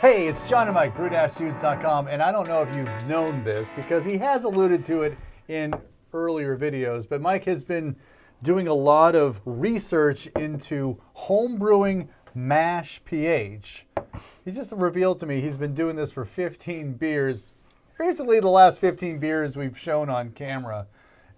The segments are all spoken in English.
Hey, it's John and Mike, brew-dudes.com, and I don't know if you've known this because he has alluded to it in earlier videos, but Mike has been doing a lot of research into homebrewing mash pH. He just revealed to me he's been doing this for 15 beers, basically the last 15 beers we've shown on camera,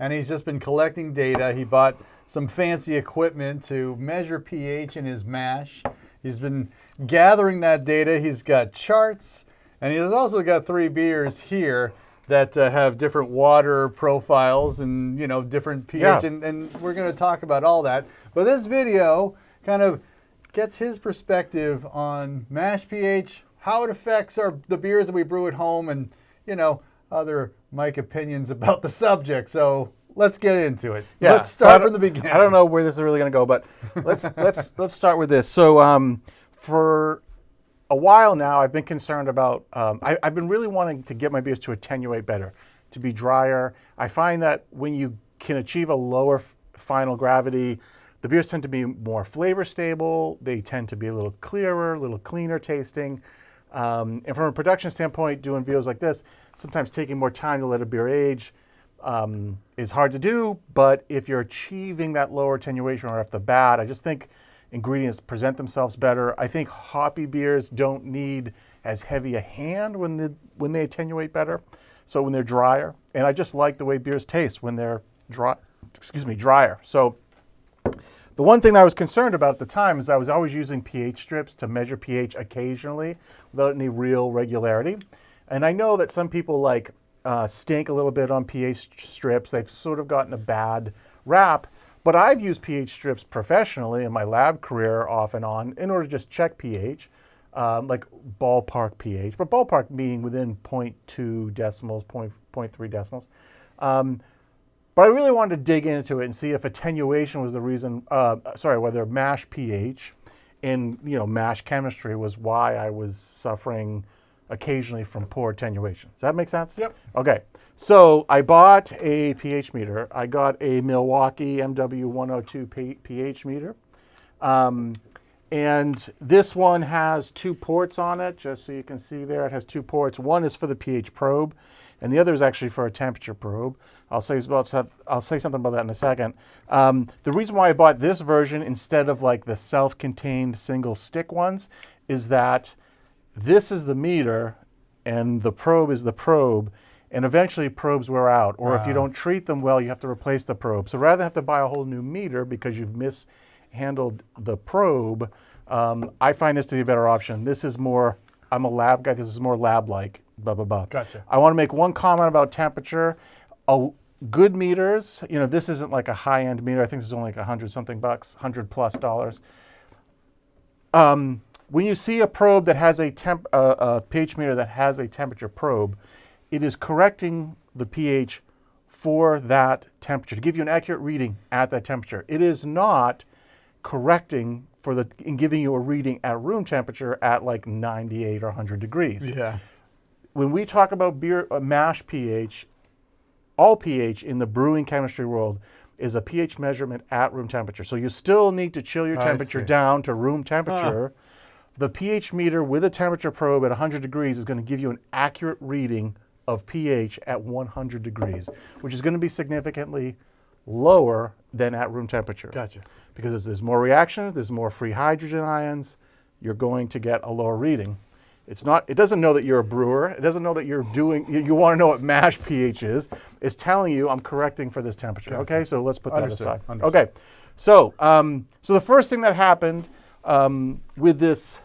and he's just been collecting data. He bought some fancy equipment to measure pH in his mash. He's been gathering that data. He's got charts, and he has also got 3 beers here that have different water profiles and, you know, different pH, and we're going to talk about all that. But this video kind of gets his perspective on mash pH, how it affects the beers that we brew at home, and, you know, other Mike opinions about the subject. So let's get into it. Yeah, let's start from the beginning. I don't know where this is really going to go, but let's start with this. So for a while now, I've been concerned about. I've been really wanting to get my beers to attenuate better, to be drier. I find that when you can achieve a lower final gravity, the beers tend to be more flavor stable. They tend to be a little clearer, a little cleaner tasting. And from a production standpoint, doing videos like this, sometimes taking more time to let a beer age is hard to do, but if you're achieving that lower attenuation right off the bat, I just think ingredients present themselves better. I think hoppy beers don't need as heavy a hand when they attenuate better, so when they're drier. And I just like the way beers taste when they're drier. So the one thing I was concerned about at the time is I was always using pH strips to measure pH occasionally without any real regularity. And I know that some people stink a little bit on pH strips. They've sort of gotten a bad rap, but I've used pH strips professionally in my lab career off and on in order to just check pH, like ballpark pH, but ballpark meaning within 0.2 decimals, 0.3 decimals. But I really wanted to dig into it and see if attenuation was the reason, whether mash pH in mash chemistry was why I was suffering occasionally from poor attenuation. Does that make sense? Yep. Okay. So I bought a pH meter. I got a Milwaukee MW102 pH meter. And this one has 2 ports on it, just so you can see there. It has 2 ports. One is for the pH probe, and the other is actually for a temperature probe. I'll say something about that in a second. The reason why I bought this version instead of like the self-contained single stick ones is that this is the meter and the probe is the probe, and eventually probes wear out, or if you don't treat them well, you have to replace the probe. So rather than have to buy a whole new meter because you've mishandled the probe, I find this to be a better option. This is more, I'm a lab guy, this is more lab-like, blah, blah, blah. Gotcha. I want to make one comment about temperature. Good meters, this isn't like a high-end meter. I think this is only like $100-something, $100+ dollars. When you see a probe that has a pH meter that has a temperature probe, it is correcting the pH for that temperature, to give you an accurate reading at that temperature. It is not correcting and giving you a reading at room temperature at like 98 or 100 degrees. Yeah. When we talk about beer mash pH, all pH in the brewing chemistry world is a pH measurement at room temperature. So you still need to chill your temperature down to room temperature. The pH meter with a temperature probe at 100 degrees is going to give you an accurate reading of pH at 100 degrees, which is going to be significantly lower than at room temperature. Gotcha. Because there's more reactions, there's more free hydrogen ions, you're going to get a lower reading. It doesn't know that you're a brewer. It doesn't know that you want to know what mash pH is. It's telling you I'm correcting for this temperature. Gotcha. Okay, so let's put that aside. Okay, so the first thing that happened with this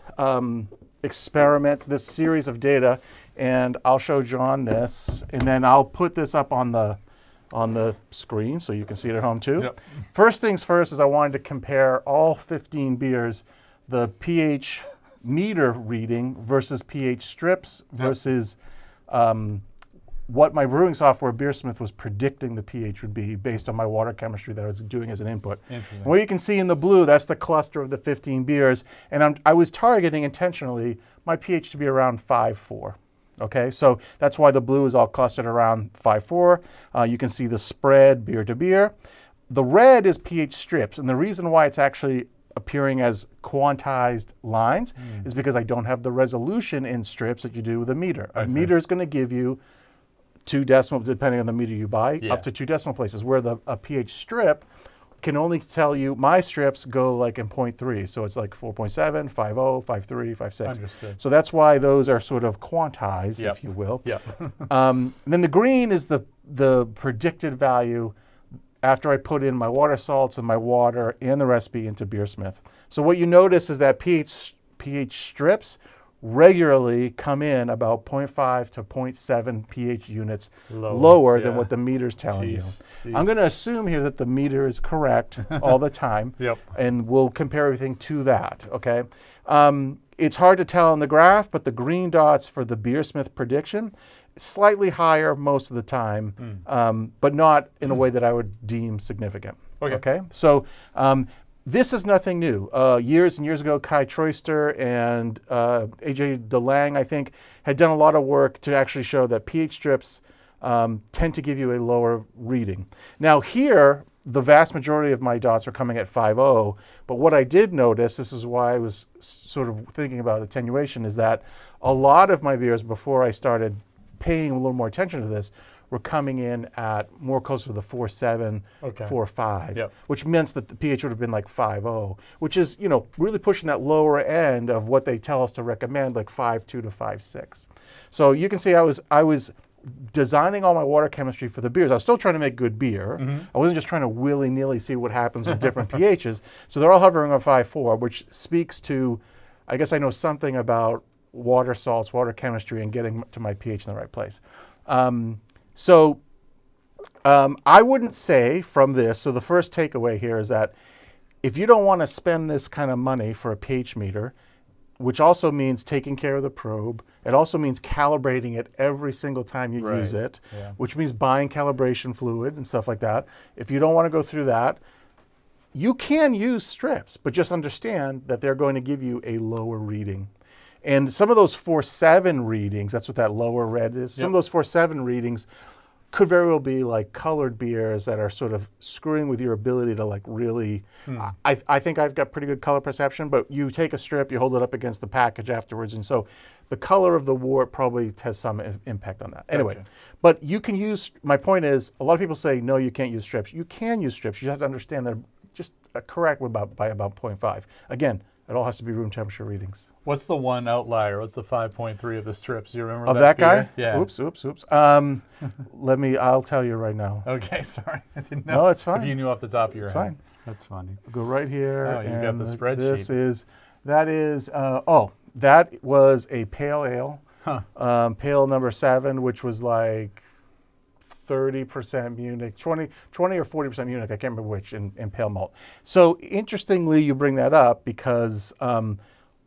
experiment, this series of data, and I'll show John this, and then I'll put this up on the screen so you can see it at home too. Yep. First things first is I wanted to compare all 15 beers, the pH meter reading versus pH strips versus what my brewing software, BeerSmith, was predicting the pH would be based on my water chemistry that I was doing as an input. What you can see in the blue, that's the cluster of the 15 beers, and I was targeting intentionally my pH to be around 5.4. Okay, so that's why the blue is all clustered around 5.4. You can see the spread beer to beer. The red is pH strips, and the reason why it's actually appearing as quantized lines is because I don't have the resolution in strips that you do with a meter. A meter is going to give you 2 decimal, depending on the meter you buy, up to 2 decimal places, where a pH strip can only tell you, my strips go like in 0.3, so it's like 4.7, 5.0, 5.3, 5.6. Understood. So that's why those are sort of quantized, if you will. Then the green is the predicted value after I put in my water salts and my water and the recipe into BeerSmith. So what you notice is that pH strips regularly come in about 0.5 to 0.7 pH units lower than what the meter's telling you. I'm going to assume here that the meter is correct all the time, and we'll compare everything to that, okay? It's hard to tell on the graph, but the green dots for the BeerSmith prediction, slightly higher most of the time, but not in a way that I would deem significant, okay? So this is nothing new. Years and years ago, Kai Troyster and A.J. DeLange, I think, had done a lot of work to actually show that pH strips tend to give you a lower reading. Now here, the vast majority of my dots are coming at 5.0, but what I did notice, this is why I was sort of thinking about attenuation, is that a lot of my beers, before I started paying a little more attention to this, were coming in at more closer to the 4.7, 4.5, which meant that the pH would have been like 5.0, which is, you know, really pushing that lower end of what they tell us to recommend, like 5.2 to 5.6. So you can see I was designing all my water chemistry for the beers. I was still trying to make good beer. I wasn't just trying to willy-nilly see what happens with different pHs. So they're all hovering on 5.4, which speaks to, I guess I know something about water salts, water chemistry, and getting to my pH in the right place. I wouldn't say from this, so the first takeaway here is that if you don't want to spend this kind of money for a pH meter, which also means taking care of the probe, it also means calibrating it every single time you use it, which means buying calibration fluid and stuff like that. If you don't want to go through that, you can use strips, but just understand that they're going to give you a lower reading. And some of those 4.7 readings, that's what that lower red is, some of those 4.7 readings could very well be like colored beers that are sort of screwing with your ability to like really, I think I've got pretty good color perception, but you take a strip, you hold it up against the package afterwards, and so the color of the wort probably has some impact on that. Anyway, but you can use, my point is, a lot of people say, no, you can't use strips. You can use strips, you have to understand they're just correct by about 0.5. Again, it all has to be room temperature readings. What's the one outlier? What's the 5.3 of the strips? Do you remember of that guy? Yeah. Oops. I'll tell you right now. Okay, sorry. I didn't know. No, it's fine. If you knew off the top of your head. It's fine. That's funny. I'll go right here. Oh, you got the spreadsheet. That was a pale ale. Pale number 7, which was like 30% Munich, 20 or 40% Munich, I can't remember which, in pale malt. So interestingly, you bring that up because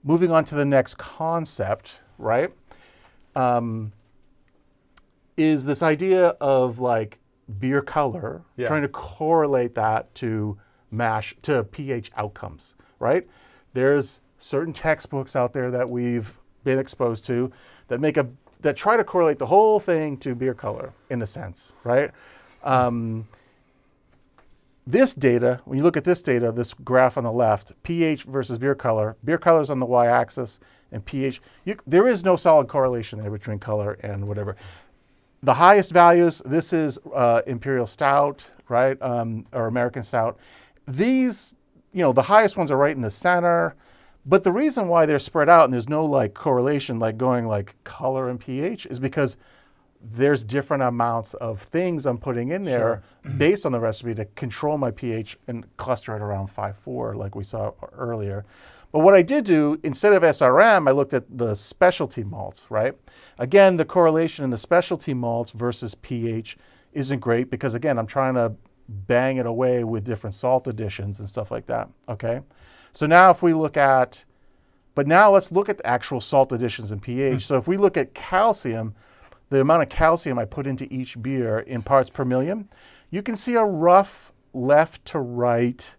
moving on to the next concept, right, is this idea of like beer color, trying to correlate that to pH outcomes, right? There's certain textbooks out there that we've been exposed to that try to correlate the whole thing to beer color, in a sense, right? This data, when you look at this data, this graph on the left, pH versus beer color is on the y-axis, and pH, there is no solid correlation there between color and whatever. The highest values, this is Imperial Stout, right, or American Stout. These, the highest ones are right in the center, but the reason why they're spread out and there's no like correlation, like going like color and pH, is because there's different amounts of things I'm putting in there based on the recipe to control my pH and cluster it around 5.4 like we saw earlier. But what I did do, instead of SRM, I looked at the specialty malts, right? Again, the correlation in the specialty malts versus pH isn't great because, again, I'm trying to bang it away with different salt additions and stuff like that, okay? So now if we look at, let's look at the actual salt additions and pH. So if we look at calcium, the amount of calcium I put into each beer in parts per million, you can see a rough left to right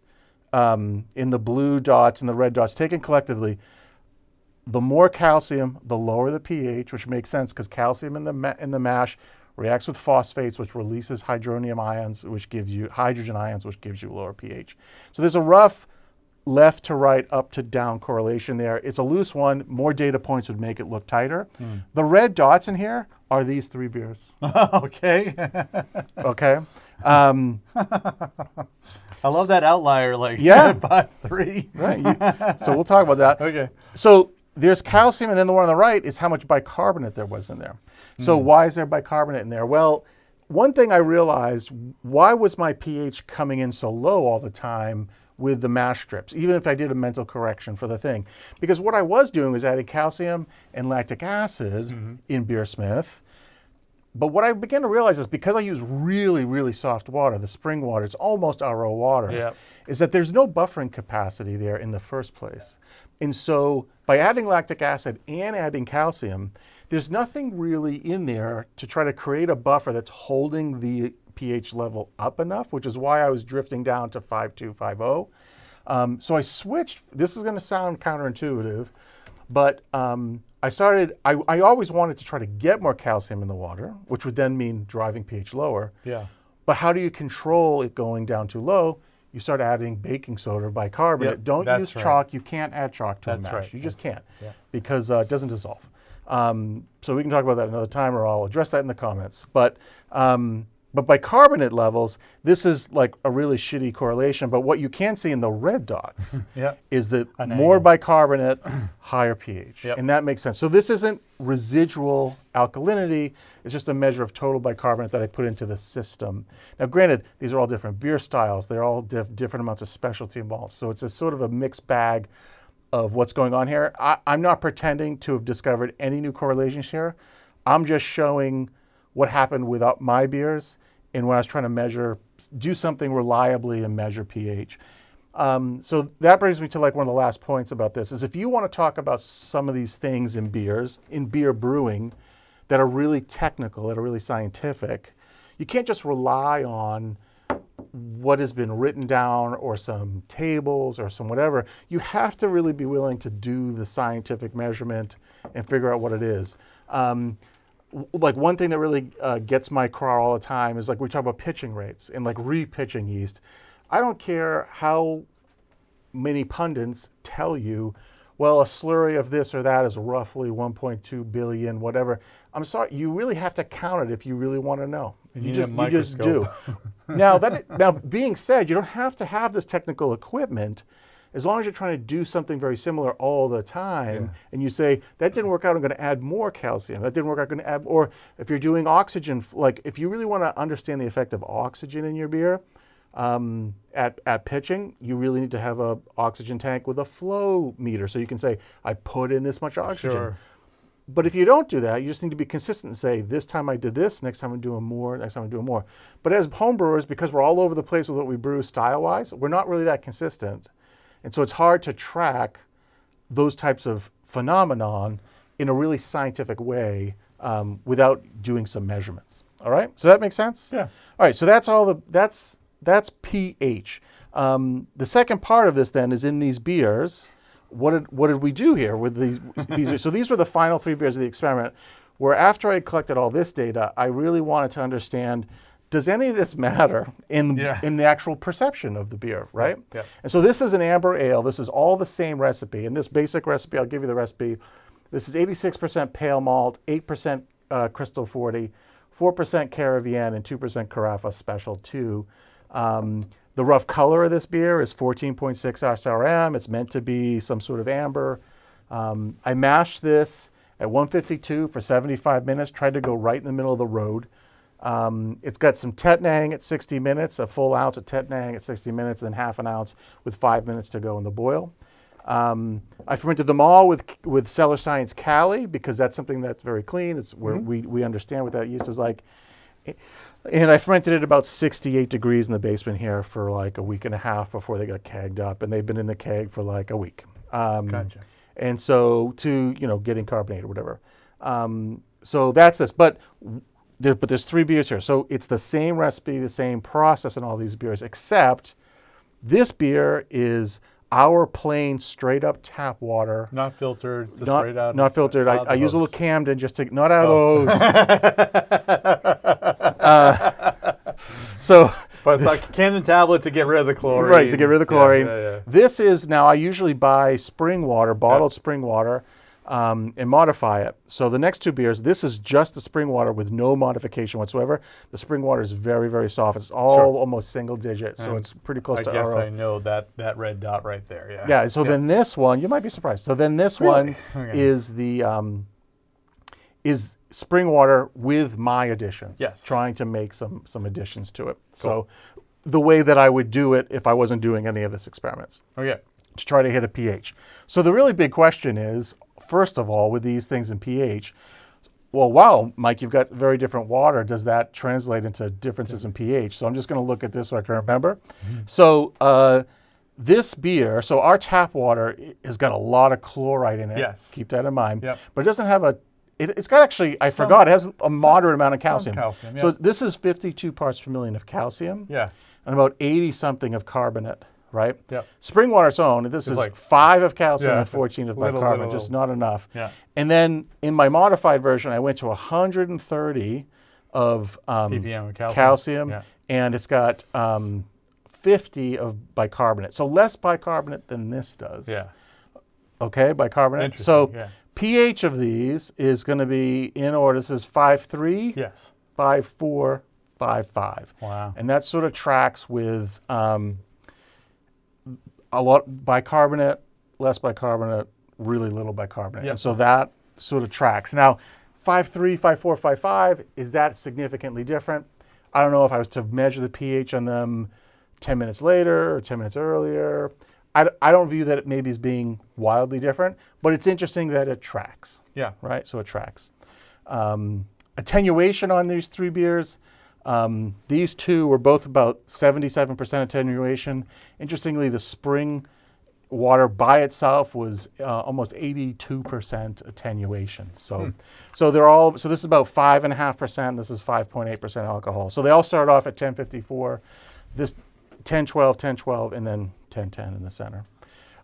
in the blue dots and the red dots taken collectively. The more calcium, the lower the pH, which makes sense because calcium in the mash reacts with phosphates, which releases hydronium ions, which gives you hydrogen ions, which gives you lower pH. So there's a rough left to right, up to down correlation there. It's a loose one. More data points would make it look tighter. The red dots in here are these 3 beers. Okay. Okay. I love that outlier, like Yeah. 5-3. Right. So we'll talk about that. Okay. So there's calcium, and then the one on the right is how much bicarbonate there was in there. So why is there bicarbonate in there? Well, one thing I realized, why was my pH coming in so low all the time with the mash strips, even if I did a mental correction for the thing? Because what I was doing was adding calcium and lactic acid in BeerSmith. But what I began to realize is because I use really, really soft water, the spring water, it's almost RO water, is that there's no buffering capacity there in the first place. And so by adding lactic acid and adding calcium, there's nothing really in there to try to create a buffer that's holding the pH level up enough, which is why I was drifting down to 5.2, 5.0. So I switched. This is going to sound counterintuitive, but I always wanted to try to get more calcium in the water, which would then mean driving pH lower. Yeah. But how do you control it going down too low? You start adding baking soda or bicarbonate. Yep, Don't that's use right. chalk. You can't add chalk to a That's mash. right. You just can't Yeah. because it doesn't dissolve. So we can talk about that another time, or I'll address that in the comments. But bicarbonate levels, this is like a really shitty correlation. But what you can see in the red dots Yeah. is that An more angle. bicarbonate, higher pH. Yep. And that makes sense. So this isn't residual alkalinity. It's just a measure of total bicarbonate that I put into the system. Now, granted, these are all different beer styles. They're all different amounts of specialty malts. So it's a sort of a mixed bag of what's going on here. I'm not pretending to have discovered any new correlations here. I'm just showing what happened with my beers and when I was trying to do something reliably and measure pH. So that brings me to like one of the last points about this is if you want to talk about some of these things in beers, in beer brewing, that are really technical, that are really scientific, you can't just rely on what has been written down or some tables or some whatever. You have to really be willing to do the scientific measurement and figure out what it is. Like one thing that really gets my craw all the time is like we talk about pitching rates and like re-pitching yeast. I don't care how many pundits tell you, well, a slurry of this or that is roughly 1.2 billion, whatever. I'm sorry, you really have to count it if you really want to know. You need a You just do. microscope. Now, being said, you don't have to have this technical equipment as long as you're trying to do something very similar all the time, and you say, that didn't work out, I'm going to add more calcium. That didn't work out, I'm going to add, or if you're doing oxygen, like if you really want to understand the effect of oxygen in your beer, at pitching, you really need to have a oxygen tank with a flow meter. So you can say, I put in this much oxygen. Sure. But if you don't do that, you just need to be consistent and say, this time I did this, next time I'm doing more, next time I'm doing more. But as homebrewers, because we're all over the place with what we brew style-wise, we're not really that consistent. And so it's hard to track those types of phenomenon in a really scientific way without doing some measurements. All right? So that makes sense? Yeah. All right, so that's pH. The second part of this then is in these beers. What did we do here with these? So these were the final 3 beers of the experiment, where after I collected all this data, I really wanted to understand, does any of this matter in the actual perception of the beer, right? Yeah. And so this is an amber ale. This is all the same recipe. And this basic recipe, I'll give you the recipe. This is 86% pale malt, 8% Crystal 40, 4% Caravienne, and 2% Carafa Special 2. The rough color of this beer is 14.6 SRM. It's meant to be some sort of amber. I mashed this at 152 for 75 minutes, tried to go right in the middle of the road. It's got some Tettnang at 60 minutes, a full ounce of Tettnang at 60 minutes, and then half an ounce with 5 minutes to go in the boil. I fermented them all with Cellar Science Cali because that's something that's very clean. It's where we understand what that yeast is like. And I fermented it about 68 degrees in the basement here for like a week and a half before they got kegged up, and they've been in the keg for like a week. Gotcha. And so to, getting carbonated or whatever. So that's this, but there's 3 beers here. So it's the same recipe, the same process in all these beers, except this beer is our plain straight up tap water. Not filtered, just straight out. Not filtered. out I use a little Camden just to, not out of those. But it's like Camden tablet to get rid of the chlorine. Right, to get rid of the chlorine. Yeah. This is now, I usually buy spring water, bottled spring water, and modify it. So the next two beers, this is just the spring water with no modification whatsoever. The spring water is very, very soft. It's all almost single digit, so it's pretty close to I guess RO. I know that red dot right there. Yeah. Yeah. So then this one, you might be surprised. So then this one is the is spring water with my additions. Yes. Trying to make some additions to it. Cool. So the way that I would do it if I wasn't doing any of this experiments. Okay. To try to hit a pH. So the really big question is, first of all, with these things in pH, well, wow, Mike, you've got very different water. Does that translate into differences in pH? So I'm just going to look at this so I can remember. So this beer, so our tap water has got a lot of chloride in it. Yes. Keep that in mind. Yep. But it doesn't have it's got actually, I forgot, it has a moderate amount of calcium. Some calcium, yeah. So this is 52 parts per million of calcium. Yeah. And about 80 something of carbonate, right? Yep. Spring water its own, this is like 5 of calcium yeah, and 14 of bicarbonate, just not enough. Yeah. And then in my modified version, I went to 130 of ppm of calcium Yeah. and it's got 50 of bicarbonate. So less bicarbonate than this does. Yeah. Okay, bicarbonate. Interesting, So yeah. pH of these is going to be in order. This is 5.3, Yes. 5.4, 5.5. Wow. And that sort of tracks with a lot bicarbonate, less bicarbonate, really little bicarbonate. Yep. And so that sort of tracks. Now, 5.3, 5.4, 5.5, is that significantly different? I don't know if I was to measure the pH on them 10 minutes later or 10 minutes earlier. I don't view that it maybe as being wildly different, but it's interesting that it tracks. Yeah. Right, so it tracks. Attenuation on these three beers, these two were both about 77% attenuation. Interestingly, the spring water by itself was almost 82% attenuation. So, so this is about 5.5%. This is 5.8% alcohol. So they all start off at 1054. This 1012, 1012, and then 1010 in the center.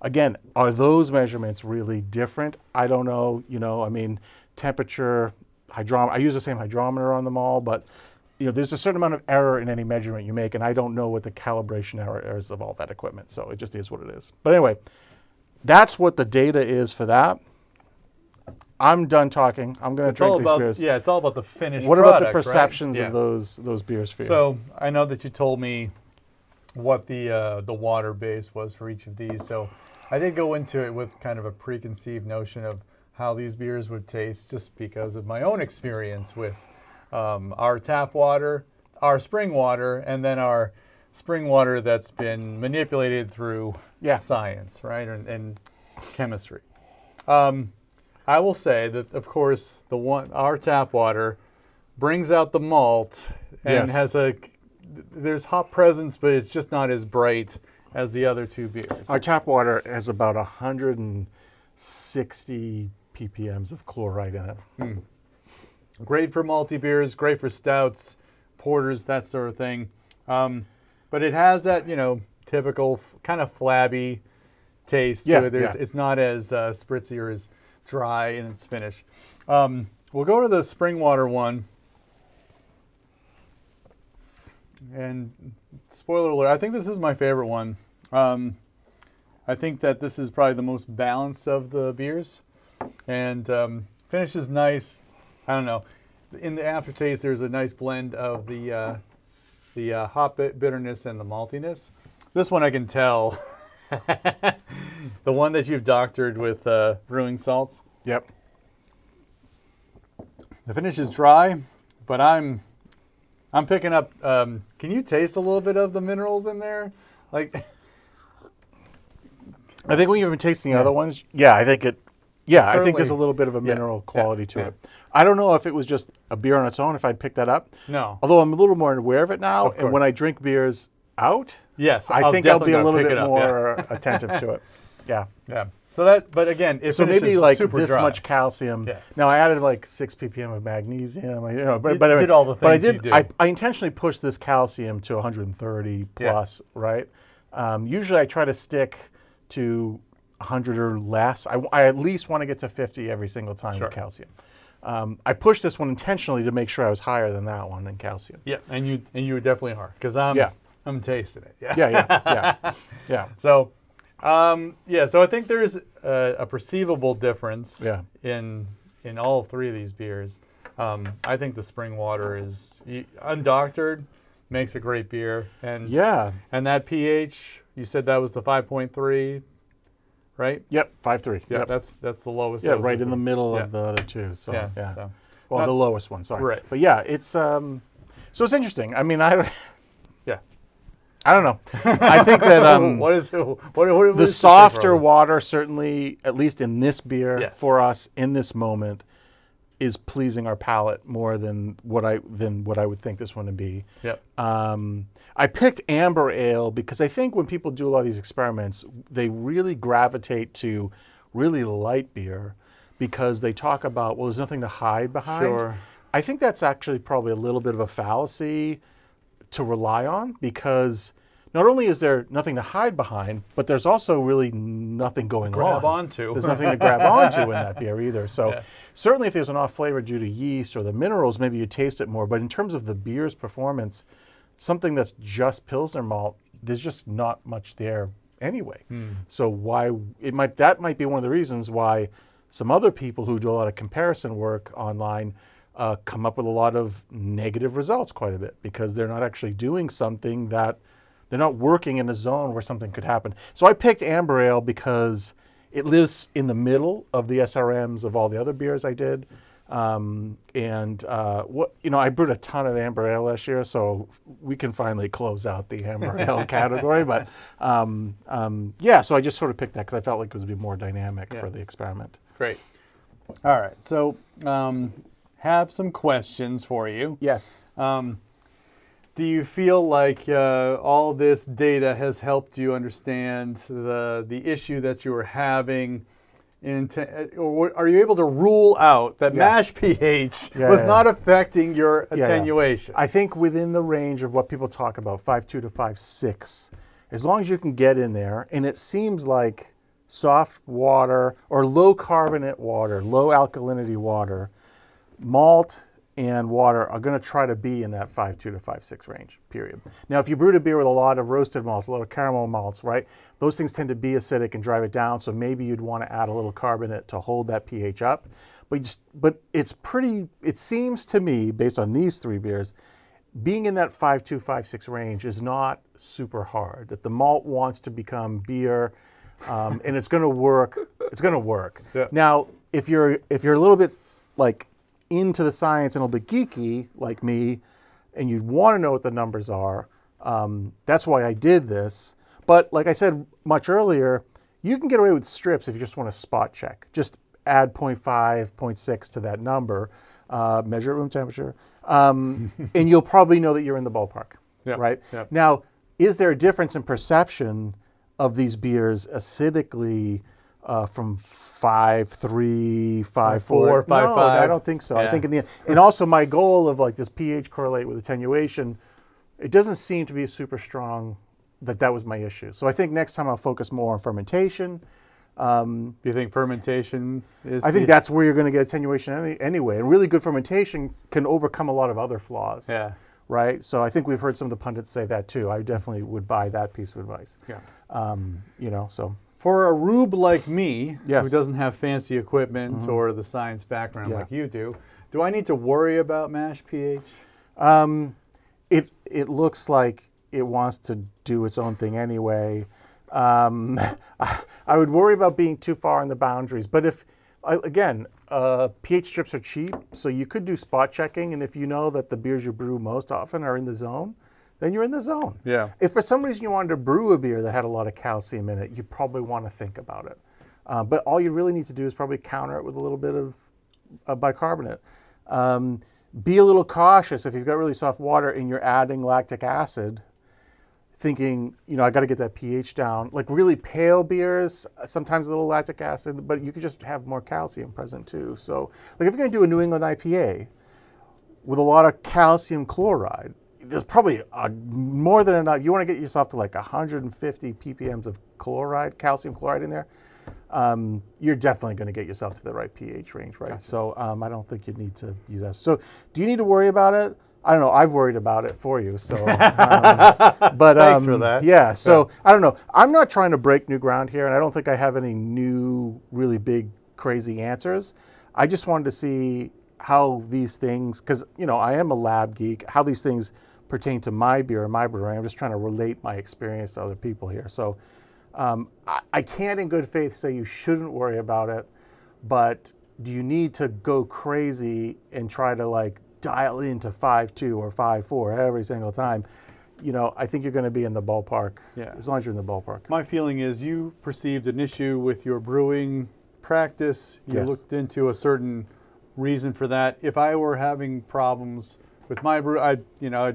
Again, are those measurements really different? I don't know. I mean, temperature, hydrometer. I use the same hydrometer on them all, but there's a certain amount of error in any measurement you make, and I don't know what the calibration error is of all that equipment. So it just is what it is. But anyway, that's what the data is for that. I'm done talking. I'm going to drink these beers. Yeah, it's all about the finished What product, about the perceptions right? of those beers for you? So I know that you told me what the water base was for each of these. So I did go into it with kind of a preconceived notion of how these beers would taste, just because of my own experience with our tap water, our spring water, and then our spring water that's been manipulated through science, right, and chemistry. I will say that, of course, our tap water brings out the malt and has there's hop presence, but it's just not as bright as the other two beers. Our tap water has about 160 ppms of chloride in it. Great for malty beers, great for stouts, porters, that sort of thing. But it has that, typical kind of flabby taste to it. It's not as spritzy or as dry in its finish. We'll go to the spring water one. And spoiler alert, I think this is my favorite one. I think that this is probably the most balanced of the beers. And finish is nice. I don't know. In the aftertaste, there's a nice blend of the hop bitterness and the maltiness. This one I can tell. The one that you've doctored with brewing salt. Yep. The finish is dry, but I'm picking up. Can you taste a little bit of the minerals in there? Like, I think when you've been tasting other ones, I think it. Yeah, I think there's a little bit of a mineral quality to it. I don't know if it was just a beer on its own, if I'd pick that up. No. Although I'm a little more aware of it now, and when I drink beers out, I think I'll be a little bit more attentive to it. Yeah. Yeah. So that, but again, it so maybe like this dry. much calcium. Yeah. Now I added like 6 ppm of magnesium. But did all the things you do. I intentionally pushed this calcium to 130 plus, right? Usually I try to stick to 100 or less. I at least want to get to 50 every single time with calcium. I pushed this one intentionally to make sure I was higher than that one in calcium. Yeah, and you definitely are, because I'm tasting it. Yeah. Yeah. So, so I think there's a perceivable difference in all three of these beers. I think the spring water is undoctored, makes a great beer, and that pH, you said that was the 5.3, right? Yep, 5.3. Yeah, that's the lowest. Yeah, right in the middle of the other two. So So. Well, the lowest one. Sorry. Right. But yeah, it's so it's interesting. I mean, I don't know. I think that what is it? The softer water, certainly, at least in this beer, for us in this moment, is pleasing our palate more than what I would think this one to be. Yep. I picked amber ale because I think when people do a lot of these experiments, they really gravitate to really light beer because they talk about, well, there's nothing to hide behind. Sure. I think that's actually probably a little bit of a fallacy to rely on, because not only is there nothing to hide behind, but there's also really nothing going on. Grab onto. There's nothing to grab onto in that beer either. So certainly if there's an off flavor due to yeast or the minerals, maybe you taste it more. But in terms of the beer's performance, something that's just Pilsner malt, there's just not much there anyway. So that might be one of the reasons why some other people who do a lot of comparison work online come up with a lot of negative results quite a bit, because they're not actually doing something that they're not working in a zone where something could happen. So I picked amber ale because it lives in the middle of the SRMs of all the other beers I did. I brewed a ton of amber ale last year, so we can finally close out the amber ale category. But so I just sort of picked that because I felt like it would be more dynamic for the experiment. Great. All right. So have some questions for you. Yes. Do you feel like all this data has helped you understand the issue that you were having? Or are you able to rule out that mash pH was not affecting your attenuation? I think within the range of what people talk about, 5.2 to 5.6, as long as you can get in there, and it seems like soft water or low carbonate water, low alkalinity water, malt and water are going to try to be in that 5.2 to 5.6 range, period. Now, if you brewed a beer with a lot of roasted malts, a lot of caramel malts, right, those things tend to be acidic and drive it down, so maybe you'd want to add a little carbonate to hold that pH up. But it seems to me, based on these three beers, being in that 5.2, 5.6 range is not super hard. That the malt wants to become beer, and it's going to work. It's going to work. Yeah. Now, if you're a little bit like into the science and a little bit geeky like me, and you want to know what the numbers are, that's why I did this. But like I said much earlier, you can get away with strips if you just want to spot check. Just add 0.5, 0.6 to that number, measure at room temperature, and you'll probably know that you're in the ballpark, right? Yep. Now, is there a difference in perception of these beers acidically from 5.3, 5.4, 5.5? No, I don't think so. I think in the end, and also my goal of like, does pH correlate with attenuation? It doesn't seem to be super strong that was my issue. So I think next time I'll focus more on fermentation. Do you think fermentation is? I think that's where you're going to get attenuation anyway. And really good fermentation can overcome a lot of other flaws. Yeah. Right. So I think we've heard some of the pundits say that too. I definitely would buy that piece of advice. Yeah. So. For a rube like me, Yes. who doesn't have fancy equipment or the science background like you do I need to worry about mash pH? It looks like it wants to do its own thing anyway. I would worry about being too far in the boundaries. But pH strips are cheap, so you could do spot checking. And if you know that the beers you brew most often are in the zone, then you're in the zone. Yeah. If for some reason you wanted to brew a beer that had a lot of calcium in it, you probably want to think about it. But all you really need to do is probably counter it with a little bit of bicarbonate. Be a little cautious if you've got really soft water and you're adding lactic acid, thinking, I got to get that pH down. Like really pale beers, sometimes a little lactic acid, but you could just have more calcium present too. So like if you're going to do a New England IPA with a lot of calcium chloride, there's probably more than enough. You want to get yourself to like 150 ppms of chloride, calcium chloride in there. You're definitely going to get yourself to the right pH range, right? Gotcha. So I don't think you need to use that. So do you need to worry about it? I don't know. I've worried about it for you, so. But Thanks for that. Yeah. So I don't know. I'm not trying to break new ground here, and I don't think I have any new, really big, crazy answers. I just wanted to see how these things, because I am a lab geek, how these things pertain to my beer and my brewing. I'm just trying to relate my experience to other people here. So I can't, in good faith, say you shouldn't worry about it, but do you need to go crazy and try to like dial into 5.2 or 5.4 every single time? I think you're going to be in the ballpark. Yeah. As long as you're in the ballpark. My feeling is you perceived an issue with your brewing practice. You Yes. looked into a certain reason for that. If I were having problems with my brew, I'd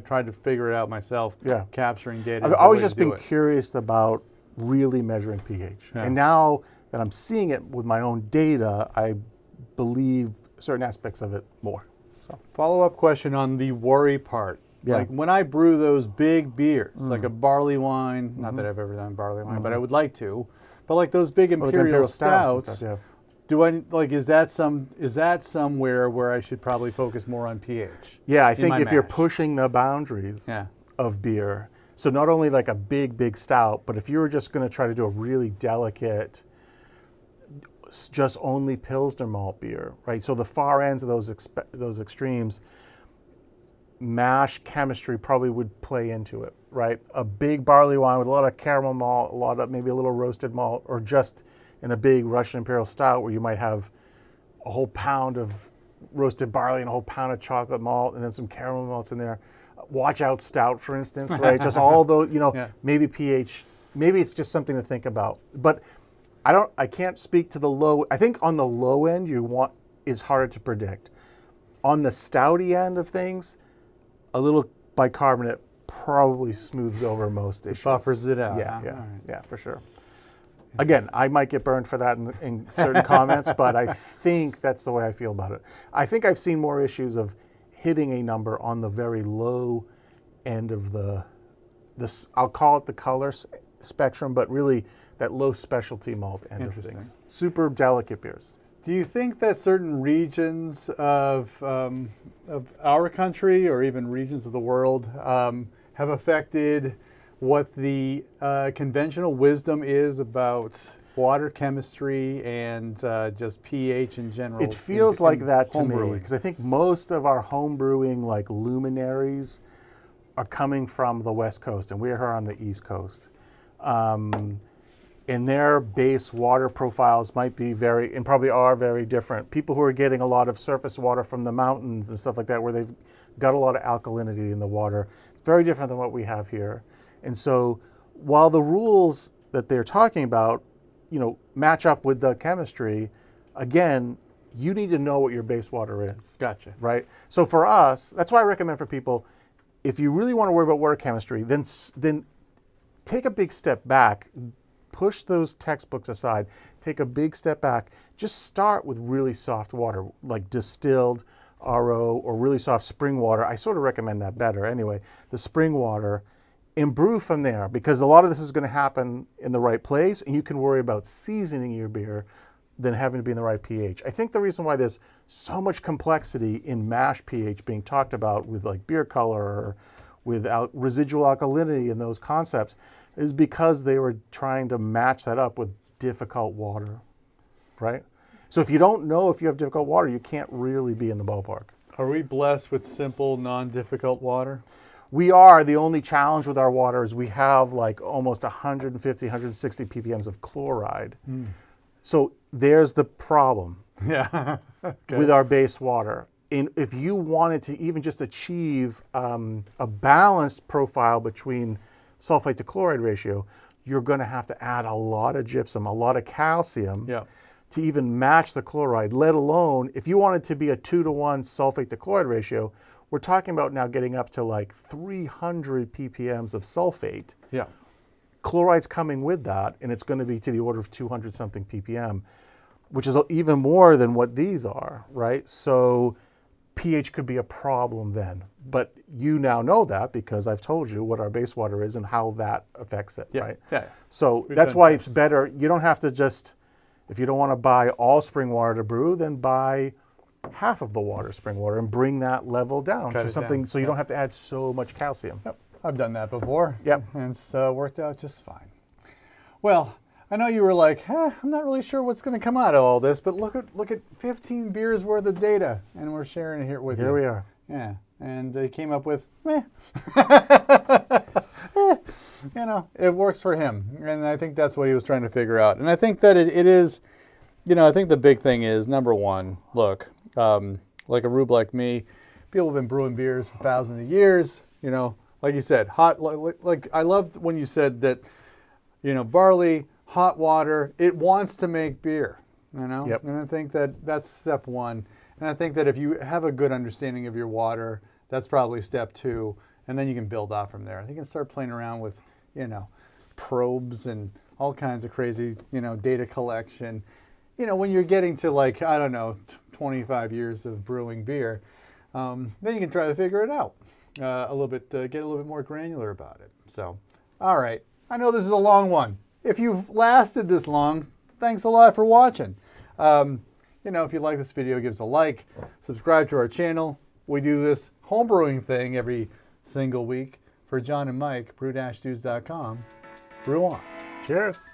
try to figure it out myself. Yeah. Capturing data. I've always just been curious about really measuring pH. Yeah. And now that I'm seeing it with my own data, I believe certain aspects of it more. So. Follow-up question on the worry part. Yeah. Like when I brew those big beers, like a barley wine, not that I've ever done barley wine, but I would like to, but like those big imperial stouts, and stuff, do I like, is that somewhere where I should probably focus more on pH? Yeah, I think my if you're mash? pushing the boundaries of beer, so not only like a big stout, but if you were just going to try to do a really delicate, just only Pilsner malt beer, right? So the far ends of those extremes, mash chemistry probably would play into it, right? A big barley wine with a lot of caramel malt, maybe a little roasted malt, or just in a big Russian Imperial Stout where you might have a whole pound of roasted barley and a whole pound of chocolate malt and then some caramel malts in there. Watch Out Stout, for instance, right? Just all those, maybe pH, maybe it's just something to think about. But I can't speak to the low. I think on the low end, is harder to predict. On the stouty end of things, a little bicarbonate probably smooths over most issues. Buffers it out. Yeah, huh? All right. yeah, for sure. Again, I might get burned for that in certain comments, but I think that's the way I feel about it. I think I've seen more issues of hitting a number on the very low end of I'll call it the color spectrum, but really that low specialty malt end of things. Super delicate beers. Do you think that certain regions of our country or even regions of the world have affected what the conventional wisdom is about water chemistry and just pH in general? It feels like that to me, homebrewing? because I think most of our homebrewing like luminaries are coming from the West Coast, and we're here on the East Coast. And their base water profiles might be and probably are very different. People who are getting a lot of surface water from the mountains and stuff like that, where they've got a lot of alkalinity in the water, very different than what we have here. And so while the rules that they're talking about, match up with the chemistry, again, you need to know what your base water is. Gotcha. Right? So for us, that's why I recommend for people, if you really want to worry about water chemistry, then take a big step back, push those textbooks aside, take a big step back, just start with really soft water, like distilled RO or really soft spring water. I sort of recommend that better anyway, the spring water, and brew from there, because a lot of this is going to happen in the right place, and you can worry about seasoning your beer than having to be in the right pH. I think the reason why there's so much complexity in mash pH being talked about with like beer color or with residual alkalinity and those concepts is because they were trying to match that up with difficult water, right? So if you don't know if you have difficult water, you can't really be in the ballpark. Are we blessed with simple, non-difficult water? We are. The only challenge with our water is we have like almost 150, 160 ppms of chloride. So there's the problem Yeah. Okay. with our base water. And if you wanted to even just achieve a balanced profile between sulfate to chloride ratio, you're going to have to add a lot of gypsum, a lot of calcium to even match the chloride, let alone if you wanted to be a 2-to-1 sulfate to chloride ratio, we're talking about now getting up to like 300 ppms of sulfate. Yeah. Chloride's coming with that, and it's going to be to the order of 200 something ppm, which is even more than what these are, right? So pH could be a problem then. But you now know that because I've told you what our base water is and how that affects it, right? Yeah. So that's why it's better. You don't have to just, if you don't want to buy all spring water to brew, then buy half of the water, spring water, and bring that level down Cut to it something down. so you don't have to add so much calcium. Yep, I've done that before. Yep. And it's worked out just fine. Well, I know you were like, I'm not really sure what's going to come out of all this, but look at 15 beers worth of data, and we're sharing it here with you. Here we are. Yeah, and they came up with, it works for him, and I think that's what he was trying to figure out. And I think that it is, I think the big thing is, number one, look, like a rube like me, people have been brewing beers for thousands of years, like you said, hot, like I loved when you said that, barley, hot water, it wants to make beer, Yep. And I think that that's step one. And I think that if you have a good understanding of your water, that's probably step two. And then you can build off from there. You can start playing around with, probes and all kinds of crazy, data collection. When you're getting to 25 years of brewing beer, then you can try to figure it out a little bit, get a little bit more granular about it. So, all right. I know this is a long one. If you've lasted this long, thanks a lot for watching. If you like this video, give us a like, subscribe to our channel. We do this homebrewing thing every single week. For John and Mike, brew-dudes.com, brew on. Cheers.